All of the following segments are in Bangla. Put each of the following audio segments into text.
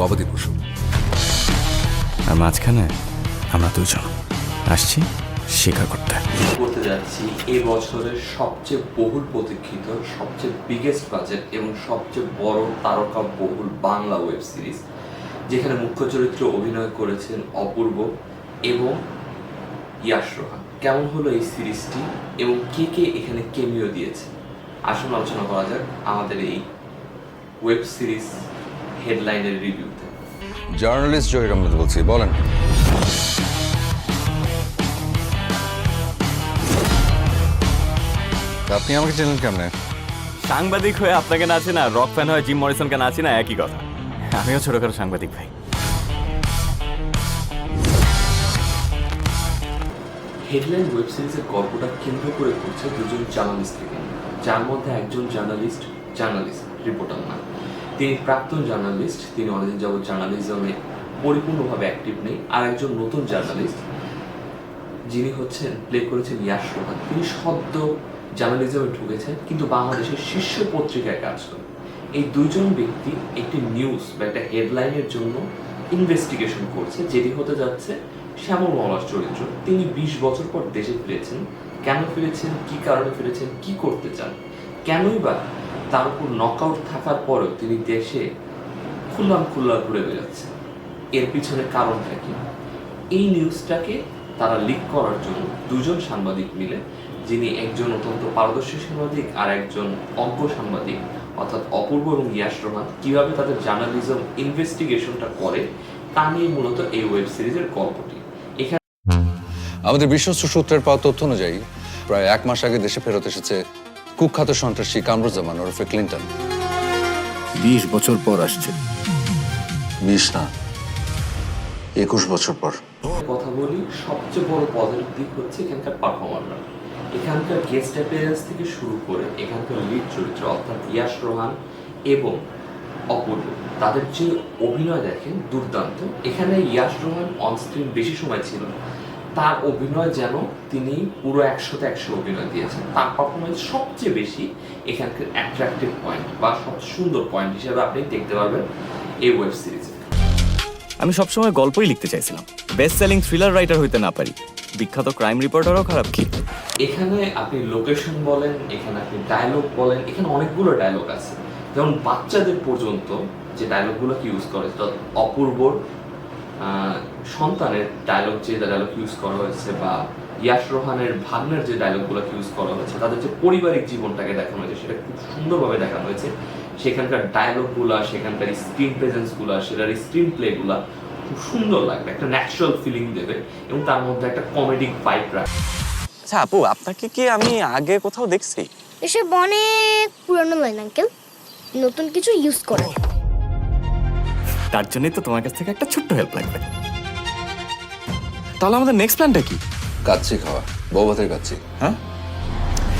গবাদি পশু। আর মাঝখানে আমরা দুজন আসছি শিকার করতে। করতে যাচ্ছি এ বছরের সবচেয়ে বহুল প্রতীক্ষিত, সবচেয়ে বিগেস্ট বাজেট এবং সবচেয়ে বড় তারকা বহুল বাংলা ওয়েব সিরিজ, যেখানে মুখ্য চরিত্রে অভিনয় করেছেন অপূর্ব এবং ইয়াশ রোহান। কেমন হলো এই সিরিজটি এবং কে কে এখানে কেমিও দিয়েছে, আসুন আলোচনা করা যাক আমাদের এই ওয়েব সিরিজ হেডলাইনের রিভিউতে। জার্নালিস্ট জহির আহমেদ বলছি, বলেন। আপনি আমাকে চেনেন কেমনে? সাংবাদিক হয়ে আপনাকে না আছি না, রক ফ্যান হয়ে জিম মরিসনকে না আছি না, একই কথা। আমিও ছোটখাটো সাংবাদিক ভাই। হেডলাইন ওয়েব সিরিজের গল্পটা কেন্দ্র করে করছে দুজন জার্নালিস্টকে, যার মধ্যে একজন জার্নালিস্ট রিপোর্টার না, তিনি প্রাক্তন জার্নালিস্ট, তিনি অনেকদিন যাবৎ জার্নালিজমে পরিপূর্ণভাবে অ্যাক্টিভ নেই। আর একজন নতুন জার্নালিস্ট যিনি প্লে করেছেন ইয়াশ রোহান, তিনি সদ্য জার্নালিজমে ঢুকেছেন কিন্তু বাংলাদেশের শীর্ষ পত্রিকায় কাজ করেন। এই দুজন ব্যক্তি একটি নিউজ বা একটা হেডলাইনের জন্য ইনভেস্টিগেশন করছে, যেটি হতে যাচ্ছে শ্যামল মওলার চরিত্র। তিনি 20 বছর পর দেশে ফিরেছেন। কেন ফিরেছেন, কি কারণে ফিরেছেন, কি করতে চান, কেনই বা তার উপর নকআউট থাকার পরেও তিনি দেশে খুল্লাম ঘুরে বেড়াচ্ছেন, এর পিছনে কারণটা কি? এই নিউজটাকে তারা লিক করার জন্য দুজন সাংবাদিক মিলে, যিনি একজন অত্যন্ত পারদর্শী সাংবাদিক আর একজন অজ্ঞ সাংবাদিক অর্থাৎ অপূর্ব এবং ইয়াশ রোহান, কিভাবে তাদের জার্নালিজম ইনভেস্টিগেশনটা করে তা নিয়ে মূলত এই ওয়েব সিরিজের গল্পটি। এখানে আমাদের বিশ্বস্ত সূত্রের পাওয়া তথ্য অনুযায়ী প্রায় 1 মাস আগে দেশে ফেরত এসেছে কুখ্যাত সন্ত্রাসী কামরুজ্জামান ওরফে ক্লিন্টন। 20 বছর পর আসছে। 20 না, 21 বছর পর। কথা বলি, সবচেয়ে বড় পজিটিভ দিক হচ্ছে এখানকার পারফর্মাররা। এখানকার গেস্ট অ্যাপিয়ারেন্স থেকে শুরু করে এখানকার লিড চরিত্র অর্থাৎ ইয়াশ রোহান এবং অপূর্ব, তাদের যে অভিনয় দেখেন দুর্দান্ত। এখানে ইয়াশ রোহান অনস্ক্রিন বেশি সময় ছিল, তার অভিনয় যেন তিনি পুরো 100তে 100 অভিনয় দিয়েছেন। তার পারফরমেন্স সবচেয়ে বেশি এখানকার অ্যাট্রাকটিভ পয়েন্ট বা সবচেয়ে সুন্দর পয়েন্ট হিসেবে আপনি দেখতে পারবেন এই ওয়েব সিরিজে। আমি সবসময় গল্পই লিখতে চাইছিলাম, বেস্ট সেলিং থ্রিলার রাইটার হইতে না পারি, বিখ্যাত ক্রাইম রিপোর্টারও খারাপ কি। এখানে আপনি লোকেশন বলেন, এখানে আপনি ডায়লগ বলেন, এখানে অনেকগুলো ডায়লগ আছে। যেমন বাচ্চাদের পর্যন্ত যে ডায়লগগুলোকে ইউজ করে, অপূর্বর সন্তানের ডায়লগ ইউজ করা হয়েছে, বা ইয়াশ রোহানের ভাগ্নের যে ডায়লগগুলোকে ইউজ করা হয়েছে, তাদের যে পারিবারিক জীবনটাকে দেখানো হয়েছে সেটা খুব সুন্দরভাবে দেখানো হয়েছে। সেখানকার ডায়লগগুলা, সেখানকার স্ক্রিন প্রেজেন্সগুলা, সেটার স্ক্রিন প্লেগুলা খুব সুন্দর লাগবে, একটা ন্যাচারাল ফিলিং দেবে এবং তার মধ্যে একটা কমেডিক ভাইব রাখবে। আচ্ছা আপু, আপনাকে কি আমি আগে কোথাও দেখছি? এসব অনেক পুরনো লাইন আঙ্কেল, নতুন কিছু ইউজ করে। তার জন্যই তো তোমার কাছ থেকে একটা ছোট্ট হেল্প লাগবে। তাহলে আমাদের নেক্সট প্ল্যানটা কি? কাচ্চি খাওয়া, বউ ভাতের কাচ্চি। হ্যাঁ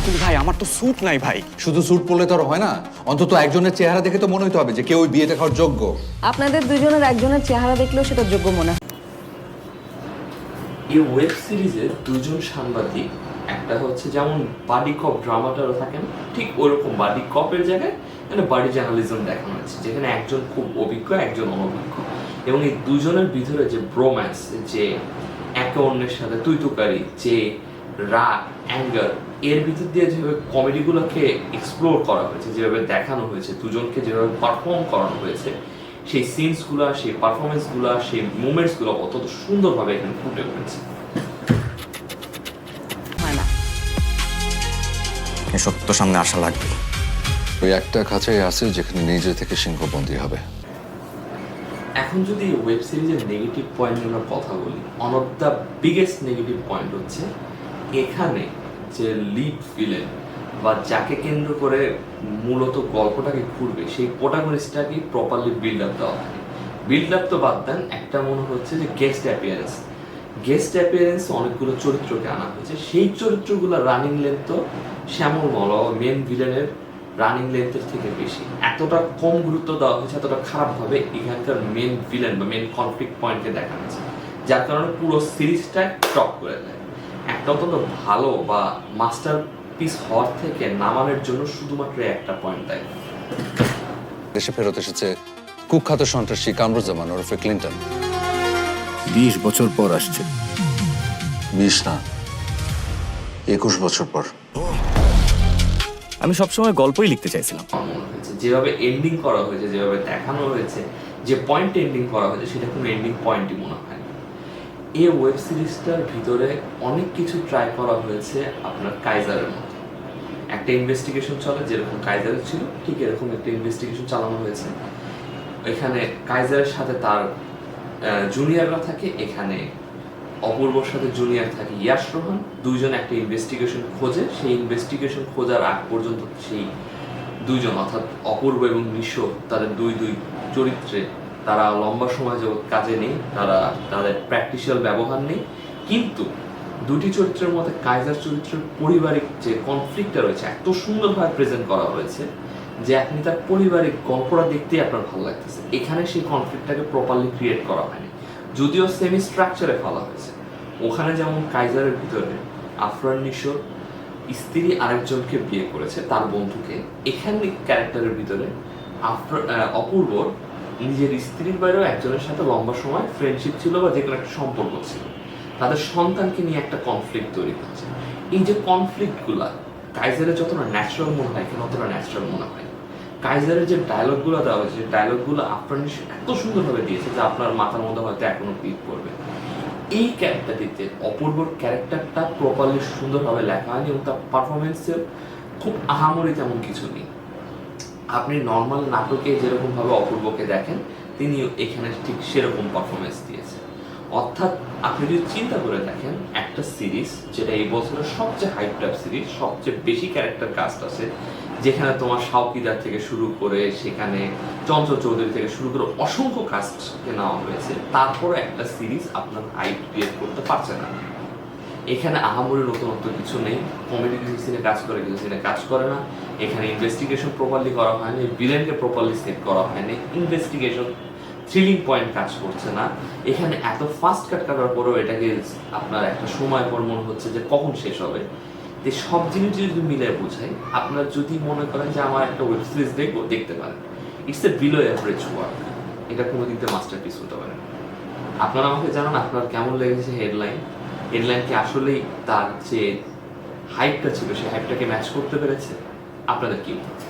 কিন্তু ভাই আমার তো স্যুট নাই ভাই। শুধু স্যুট পরলে তো আর হয় না, অন্তত একজনের চেহারা দেখে তো মনে হতে হবে যে কেউ ওই বিয়েটা খাওয়ার যোগ্য। আপনাদের দুজনের একজনের চেহারা দেখলেও সেটা যোগ্য মনে হয়। এই ওয়েব সিরিজে দুজন সাংবাদিক, একটা হচ্ছে যেমন বাডি কপ ড্রামাটারও থাকেন, ঠিক ওরকম বাডি কপের জায়গায় মানে বাডি জার্নালিজম দেখানো হয়েছে, যেখানে একজন খুব অভিজ্ঞ, একজন অনভিজ্ঞ, এবং এই দুজনের ভিতরে যে ব্রোম্যান্স, যে একে অন্যের সাথে তুইতুকারি, যে রাগ, অ্যাঙ্গার, এর ভিতর দিয়ে যেভাবে কমেডিগুলোকে এক্সপ্লোর করা হয়েছে, যেভাবে দেখানো হয়েছে, দুজনকে যেভাবে পারফর্ম করানো হয়েছে, সেই সিনসগুলো, সেই পারফরমেন্সগুলো, সেই মুভমেন্টসগুলো অত্যন্ত সুন্দরভাবে এখানে ফুটে উঠেছে। হয় না, এই সত্য সামনে আসা লাগবে। ওই একটা খাঁচাই আছে যেখানে নিজে থেকে সিংহবন্দী হবে। এখন যদি ওয়েব সিরিজের নেগেটিভ পয়েন্ট নিয়ে আমরা কথা বলি, one of the biggest negative point হচ্ছে এখানে যে লিড ভিলেন বা যাকে কেন্দ্র করে মূলত গল্পটাকে ঘুরবে, সেই প্রোটাগনিস্টটাকে প্রপারলি বিল্ড আপ দেওয়া হয়। বিল্ড আপ তো বাদ দেন, একটা মনে হচ্ছে যে গেস্ট অ্যাপিয়ারেন্স অনেকগুলো চরিত্রকে আনা হয়েছে, সেই চরিত্রগুলো রানিং লেন্থ তো শ্যামল মওলা মেন ভিলেনের রানিং লেন্থের থেকে বেশি। এতটা কম গুরুত্ব দেওয়া হয়েছে, এতটা খারাপভাবে এখানকার মেন ভিলেন বা মেন কনফ্লিক্ট পয়েন্টকে দেখানো হয়েছে, যার কারণে পুরো সিরিজটা টপ করে দেয়। একটা অত্যন্ত ভালো বা মাস্টার পিস হওয়ার থেকে নামানোর জন্য শুধুমাত্র একটা পয়েন্ট দেয়। দেশে ফেরত এসেছে কুখ্যাত সন্ত্রাসী কামরুজ্জামান ওরফে ক্লিন্টন। 20 বছর পর আসছে। 20 না, 21 বছর পর। আমি সবসময় গল্পই লিখতে চাইছিলাম। আমার মনে হয়েছে যেভাবে এন্ডিং করা হয়েছে, যেভাবে দেখানো হয়েছে, যে পয়েন্ট এন্ডিং করা হয়েছে, সেটা কোনো এন্ডিং পয়েন্টই মনে হয় না। এই ওয়েব সিরিজটার ভিতরে অনেক কিছু ট্রাই করা হয়েছে আপনার কাইজারের মতো। একটা ইনভেস্টিগেশন চলে যেরকম কাইজারের ছিল, ঠিক এরকম একটা ইনভেস্টিগেশন চালানো হয়েছে। এখানে কাইজারের সাথে তার জুনিয়ররা থাকে, এখানে অপূর্বর সাথে জুনিয়র থাকে ইয়াশ রোহান। দুইজন একটা ইনভেস্টিগেশন খোঁজে, সেই ইনভেস্টিগেশন খোঁজার আগ পর্যন্ত সেই দুইজন অর্থাৎ অপূর্ব এবং নিশো তাদের দুই চরিত্রে তারা লম্বা সময় যাবৎ কাজে নেই, তারা তাদের প্র্যাকটিক্যাল ব্যবহার নেই। কিন্তু দুটি চরিত্রের মধ্যে কাইজার চরিত্রের পারিবারিক যে কনফ্লিক্টটা রয়েছে এত সুন্দরভাবে প্রেজেন্ট করা হয়েছে যে আপনি তার পারিবারিক গল্পটা দেখতেই আপনার ভালো লাগতেছে। এখানে সেই কনফ্লিক্টটাকে প্রপারলি ক্রিয়েট করা হয়নি, যদিও সেমি স্ট্রাকচারে ফেলা হয়েছে। ওখানে যেমন কাইজারের ভিতরে আফরান নিশোর স্ত্রী আরেকজনকে বিয়ে করেছে, তার বন্ধুকে। এখানে ক্যারেক্টারের ভিতরে অপূর্বর নিজের স্ত্রীর বাইরেও একজনের সাথে লম্বা সময় ফ্রেন্ডশিপ ছিল বা যে কোনো একটা সম্পর্ক ছিল, তাদের সন্তানকে নিয়ে একটা কনফ্লিক্ট তৈরি হচ্ছে। এই যে কনফ্লিক্টগুলা কাইজারের যতটা ন্যাচারাল মনে হয় এখানে অতটা ন্যাচারাল মনে হয়। কাইজারের যে ডায়লগগুলো দেওয়া হয়েছে, ডায়লগগুলো আফরান নিশো এত সুন্দরভাবে দিয়েছে যে আপনার মাথার মধ্যে হয়তো এখনো ক্লিক করবে। এই ক্যারেক্টারটিতে অপূর্বর ক্যারেক্টারটা প্রপারলি সুন্দরভাবে লেখা হয়নি এবং তার পারফরমেন্সের খুব আহামরি তেমন কিছু নেই। আপনি নর্মাল নাটকে যেরকমভাবে অপূর্বকে দেখেন তিনিও এখানে ঠিক সেরকম পারফরমেন্স দিয়েছে। অর্থাৎ আপনি যদি চিন্তা করে দেখেন একটা সিরিজ যেটা এই বছরের সবচেয়ে হাইপড আপ সিরিজ, সবচেয়ে বেশি ক্যারেক্টার কাস্ট আছে, যেখানে তোমার শাওকিদার থেকে শুরু করে সেখানে চঞ্চল চৌধুরী থেকে শুরু করে অসংখ্য কাস্টকে নেওয়া হয়েছে, তারপরে একটা সিরিজ আপনার হাইপ ক্রিয়েট করতে পারছে না। এখানে আহামরি নতুনত্ব কিছু নেই, কমেডি কিছু সিনে কাজ করে, কিছু সিনে কাজ করে না। এখানে ইনভেস্টিগেশন প্রপারলি করা হয়নি, ভিলেনকে প্রপারলি সেট করা হয়নি, ইনভেস্টিগেশন থ্রিলিং পয়েন্ট কাজ করছে না। এখানে এত ফাস্ট কাট কাটার পরেও এটাকে আপনার একটা সময় পর মনে হচ্ছে যে কখন শেষ হবে। তো সব জিনিস যদি মিলে বোঝাই, আপনার যদি মনে করেন যে আমার একটা ওয়েব সিরিজ দেখবো, দেখতে পারেন। It's a below average work, এটা কোনো দিক দিয়ে মাস্টারপিস হতে পারে না। আপনারা আমাকে জানান আপনার কেমন লেগেছে হেডলাইন কি আসলেই তার যে হাইপটা ছিল সেই হাইপটাকে ম্যাচ করতে পেরেছে? আপনাদের কি মনে হয়?